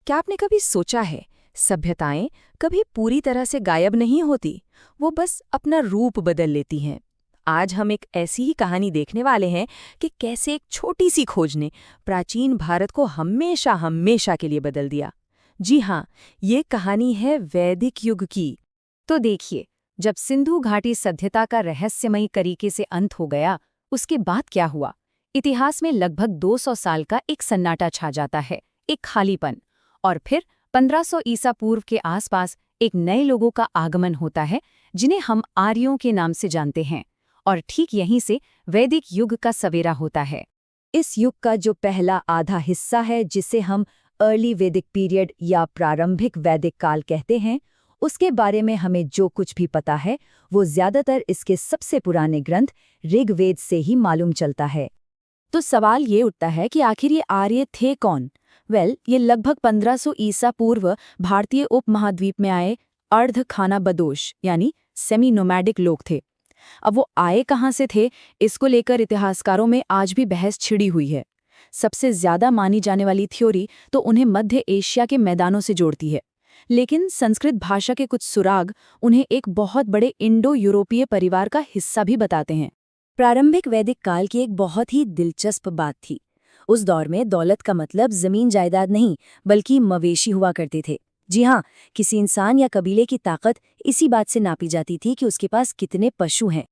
क्या आपने कभी सोचा है, सभ्यताएं कभी पूरी तरह से गायब नहीं होती, वो बस अपना रूप बदल लेती हैं। आज हम एक ऐसी ही कहानी देखने वाले हैं कि कैसे एक छोटी सी खोज ने प्राचीन भारत को हमेशा हमेशा के लिए बदल दिया। जी हाँ, ये कहानी है वैदिक युग की। तो देखिए, जब सिंधु घाटी सभ्यता का रहस्यमयी तरीके से अंत हो गया, उसके बाद क्या हुआ? इतिहास में लगभग 200 साल का एक सन्नाटा छा जाता है, एक खालीपन। और फिर 1500 ईसा पूर्व के आसपास एक नए लोगों का आगमन होता है, जिन्हें हम आर्यों के नाम से जानते हैं। और ठीक यहीं से वैदिक युग का सवेरा होता है। इस युग का जो पहला आधा हिस्सा है, जिसे हम अर्ली वैदिक पीरियड या प्रारंभिक वैदिक काल कहते हैं, उसके बारे में हमें जो कुछ भी पता है वो ज्यादातर इसके सबसे पुराने ग्रंथ ऋग्वेद से ही मालूम चलता है। तो सवाल ये उठता है कि आखिर ये आर्य थे कौन? ये लगभग 1500 ईसा पूर्व भारतीय उपमहाद्वीप में आए अर्ध खानाबदोश यानी सेमी नोमैडिक लोग थे। अब वो आए कहाँ से थे, इसको लेकर इतिहासकारों में आज भी बहस छिड़ी हुई है। सबसे ज्यादा मानी जाने वाली थ्योरी तो उन्हें मध्य एशिया के मैदानों से जोड़ती है, लेकिन संस्कृत भाषा के कुछ सुराग उन्हें एक बहुत बड़े इंडो यूरोपीय परिवार का हिस्सा भी बताते हैं। प्रारंभिक वैदिक काल की एक बहुत ही दिलचस्प बात थी। उस दौर में दौलत का मतलब जमीन जायदाद नहीं, बल्कि मवेशी हुआ करते थे। जी हाँ, किसी इंसान या कबीले की ताकत इसी बात से नापी जाती थी कि उसके पास कितने पशु हैं।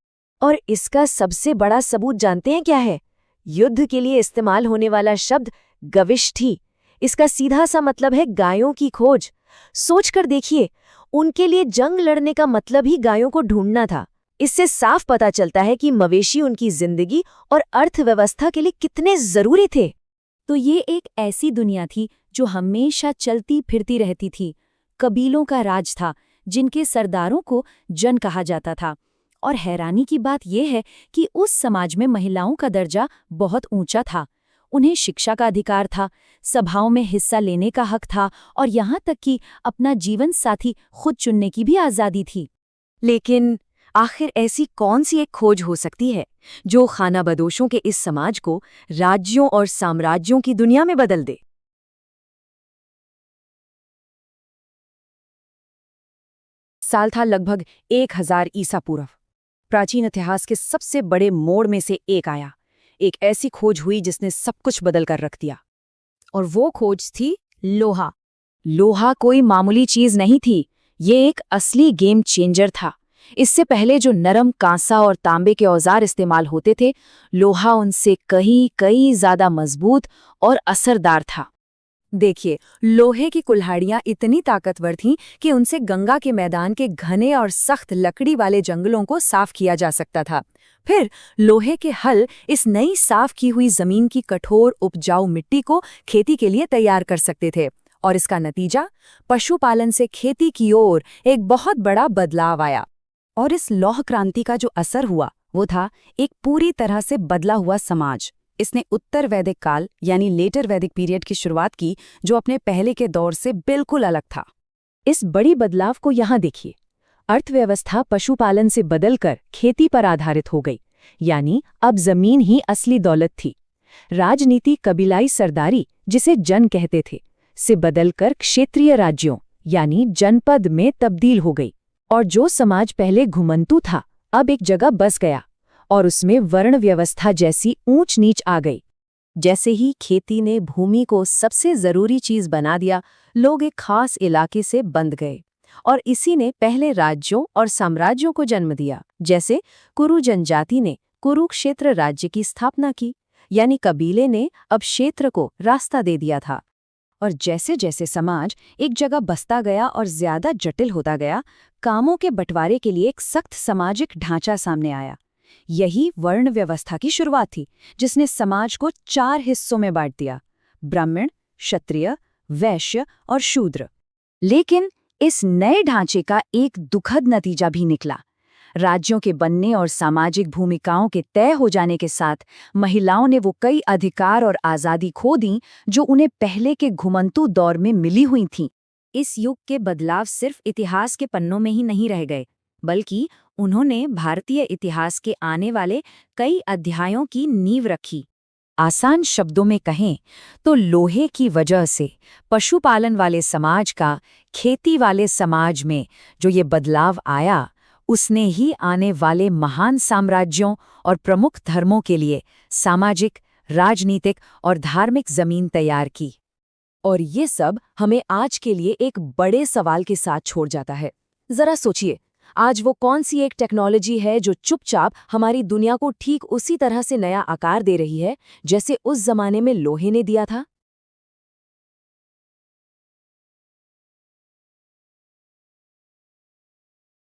और इसका सबसे बड़ा सबूत जानते हैं क्या है? युद्ध के लिए इस्तेमाल होने वाला शब्द गविष्ठी। इसका सीधा सा मतलब है गायों की खोज। सोचकर देखिए, उनके लिए जंग लड़ने का मतलब ही गायों को ढूंढना था। इससे साफ पता चलता है कि मवेशी उनकी जिंदगी और अर्थव्यवस्था के लिए कितने जरूरी थे। तो ये एक ऐसी दुनिया थी जो हमेशा चलती फिरती रहती थी। कबीलों का राज था, जिनके सरदारों को जन कहा जाता था। और हैरानी की बात यह है कि उस समाज में महिलाओं का दर्जा बहुत ऊंचा था। उन्हें शिक्षा का अधिकार था, सभाओं में हिस्सा लेने का हक था, और यहाँ तक कि अपना जीवन साथी खुद चुनने की भी आज़ादी थी। लेकिन आखिर ऐसी कौन सी एक खोज हो सकती है जो खानाबदोशों के इस समाज को राज्यों और साम्राज्यों की दुनिया में बदल दे? साल था लगभग 1000 ईसा पूर्व। प्राचीन इतिहास के सबसे बड़े मोड़ में से एक आया। एक ऐसी खोज हुई जिसने सब कुछ बदल कर रख दिया। और वो खोज थी लोहा। लोहा कोई मामूली चीज नहीं थी, ये एक असली गेम चेंजर था। इससे पहले जो नरम कांसा और तांबे के औजार इस्तेमाल होते थे, लोहा उनसे कई ज्यादा मजबूत और असरदार था। देखिए, लोहे की कुल्हाड़ियां इतनी ताकतवर थीं कि उनसे गंगा के मैदान के घने और सख्त लकड़ी वाले जंगलों को साफ किया जा सकता था। फिर लोहे के हल इस नई साफ की हुई जमीन की कठोर उपजाऊ मिट्टी को खेती के लिए तैयार कर सकते थे। और इसका नतीजा, पशुपालन से खेती की ओर एक बहुत बड़ा बदलाव आया। और इस लौह क्रांति का जो असर हुआ वो था एक पूरी तरह से बदला हुआ समाज। इसने उत्तर वैदिक काल यानी लेटर वैदिक पीरियड की शुरुआत की, जो अपने पहले के दौर से बिल्कुल अलग था। इस बड़ी बदलाव को यहाँ देखिए। अर्थव्यवस्था पशुपालन से बदलकर खेती पर आधारित हो गई, यानी अब जमीन ही असली दौलत थी। राजनीति कबीलाई सरदारी, जिसे जन कहते थे, से बदलकर क्षेत्रीय राज्यों यानी जनपद में तब्दील हो गई। और जो समाज पहले घुमंतू था, अब एक जगह बस गया, और उसमें वर्ण व्यवस्था जैसी ऊंच नीच आ गई। जैसे ही खेती ने भूमि को सबसे जरूरी चीज बना दिया, लोग एक खास इलाके से बंध गए। और इसी ने पहले राज्यों और साम्राज्यों को जन्म दिया। जैसे कुरु जनजाति ने कुरुक्षेत्र राज्य की स्थापना की, यानी कबीले ने अब क्षेत्र को रास्ता दे दिया था। और जैसे जैसे समाज एक जगह बसता गया और ज्यादा जटिल होता गया, कामों के बंटवारे के लिए एक सख्त सामाजिक ढांचा सामने आया। यही वर्ण व्यवस्था की शुरुआत थी, जिसने समाज को 4 हिस्सों में बांट दिया: ब्राह्मण, क्षत्रिय, वैश्य और शूद्र। लेकिन इस नए ढांचे का एक दुखद नतीजा भी निकला। राज्यों के बनने और सामाजिक भूमिकाओं के तय हो जाने के साथ महिलाओं ने वो कई अधिकार और आज़ादी खो दी जो उन्हें पहले के घुमंतू दौर में मिली हुई थीं। इस युग के बदलाव सिर्फ इतिहास के पन्नों में ही नहीं रह गए, बल्कि उन्होंने भारतीय इतिहास के आने वाले कई अध्यायों की नींव रखी। आसान शब्दों में कहें तो लोहे की वजह से पशुपालन वाले समाज का खेती वाले समाज में जो ये बदलाव आया, उसने ही आने वाले महान साम्राज्यों और प्रमुख धर्मों के लिए सामाजिक, राजनीतिक और धार्मिक जमीन तैयार की। और ये सब हमें आज के लिए एक बड़े सवाल के साथ छोड़ जाता है। जरा सोचिए, आज वो कौन सी एक टेक्नोलॉजी है जो चुपचाप हमारी दुनिया को ठीक उसी तरह से नया आकार दे रही है जैसे उस जमाने में लोहे ने दिया था?